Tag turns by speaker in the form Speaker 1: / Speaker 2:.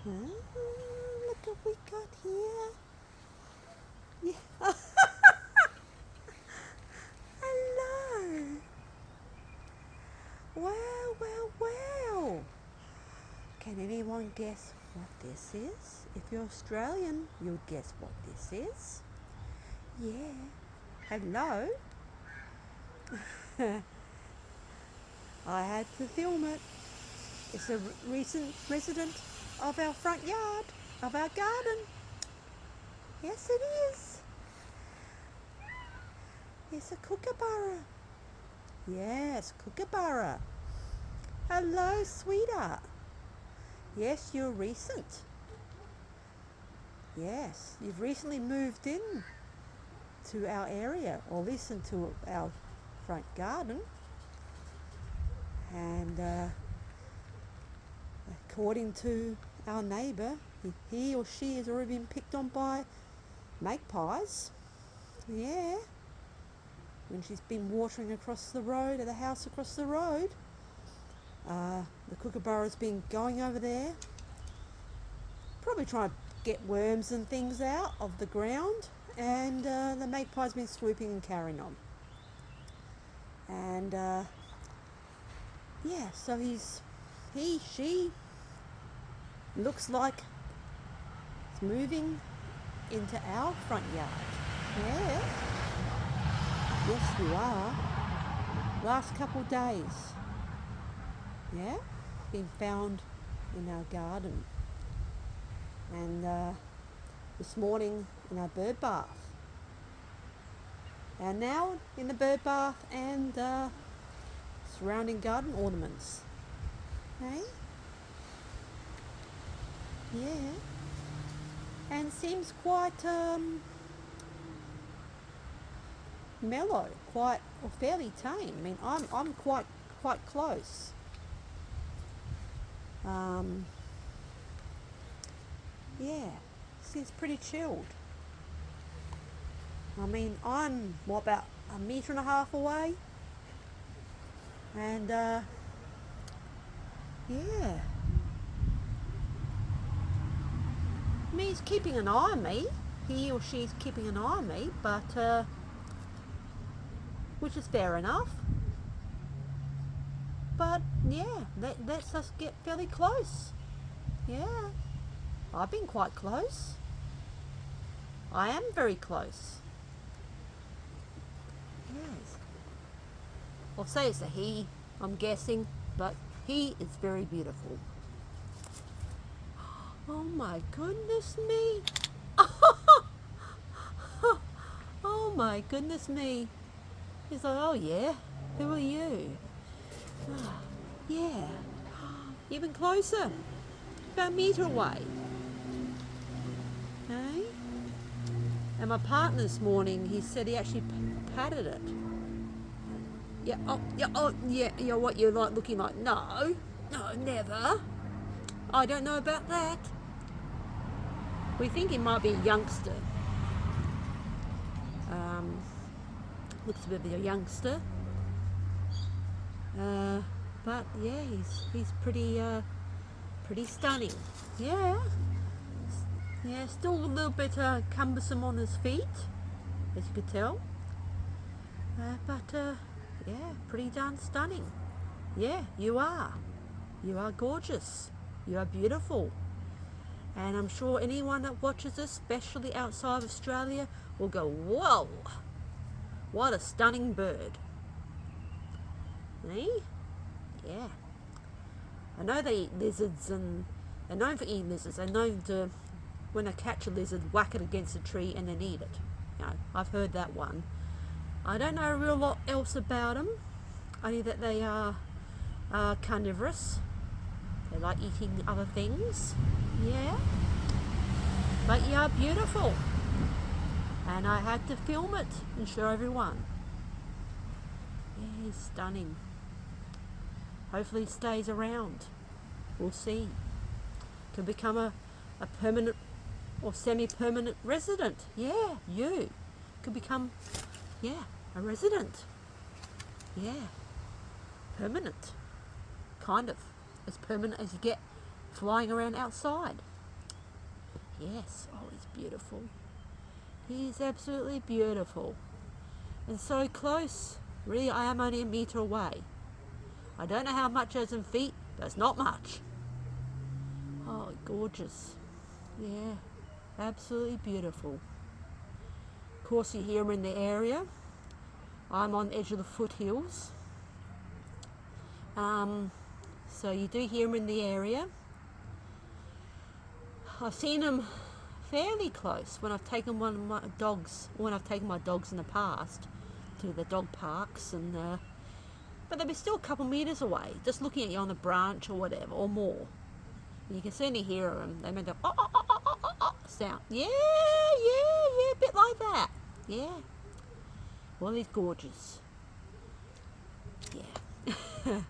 Speaker 1: Look what we got here. Yeah. Hello. Wow. Can anyone guess what this is? If you're Australian, you'll guess what this is. Yeah. Hello. I had to film it. It's a recent resident of our front yard, of our garden. Yes, it is. It's a Kookaburra. Yes, Kookaburra. Hello, sweetheart. Yes, you're recent. Yes, you've recently moved in to our area, or listened to our front garden. And according to our neighbour, he or she has already been picked on by magpies. Yeah. When she's been watering across the road, at the house across the road, the Kookaburra's been going over there, probably trying to get worms and things out of the ground, and the magpie's been swooping and carrying on. And yeah, so she looks like it's moving into our front yard. Yeah. Yes, you are. Last couple of days. Yeah, been found in our garden. And this morning in our bird bath. And now in the bird bath and surrounding garden ornaments. Hey? Yeah. And seems quite mellow, quite, or fairly tame. I mean, I'm quite close. Yeah, seems pretty chilled. I mean, I'm about 1.5 meters away, and yeah, I mean, he's keeping an eye on me. He or she's keeping an eye on me, but which is fair enough. But yeah, lets us get fairly close. Yeah, I've been quite close. I am very close. Yes. I'll say it's a he, I'm guessing, but he is very beautiful. Oh my goodness me. Oh my goodness me. He's like, oh yeah, who are you? Yeah, even closer, about 1 meter away. Hey? And my partner this morning, he said he actually patted it. Yeah, what you're like looking like? No, never. I don't know about that. We think he might be a youngster. Looks a bit of a youngster. But yeah, he's pretty stunning. Yeah, still a little bit cumbersome on his feet, as you could tell. But yeah, pretty darn stunning. Yeah, you are gorgeous. You are beautiful. And I'm sure anyone that watches this, especially outside of Australia, will go, whoa, what a stunning bird. Eh? Yeah. I know they eat lizards, and they're known for eating lizards. They're known to, when they catch a lizard, whack it against a tree and then eat it. You know, I've heard that one. I don't know a real lot else about them, only that they are carnivorous. They like eating other things. Yeah. But you are beautiful. And I had to film it and show everyone. Yeah, he's stunning. Hopefully he stays around. We'll see. Could become a permanent or semi-permanent resident. Yeah, you could become, yeah, a resident. Yeah, permanent. Kind of. As permanent as you get flying around outside. Yes. Oh, he's beautiful. He's absolutely beautiful. And so close. Really, I am only a metre away. I don't know how much as in feet, but it's not much. Oh, gorgeous. Yeah, absolutely beautiful. Of course, you hear him in the area. I'm on the edge of the foothills. So you do hear him in the area. I've seen him fairly close when I've taken one of my dogs, when I've taken my dogs in the past to the dog parks, and but they'll be still a couple metres away, just looking at you on the branch or whatever, or more. You can certainly hear them. They make the sound. Yeah, a bit like that. Yeah. Well, he's gorgeous. Yeah.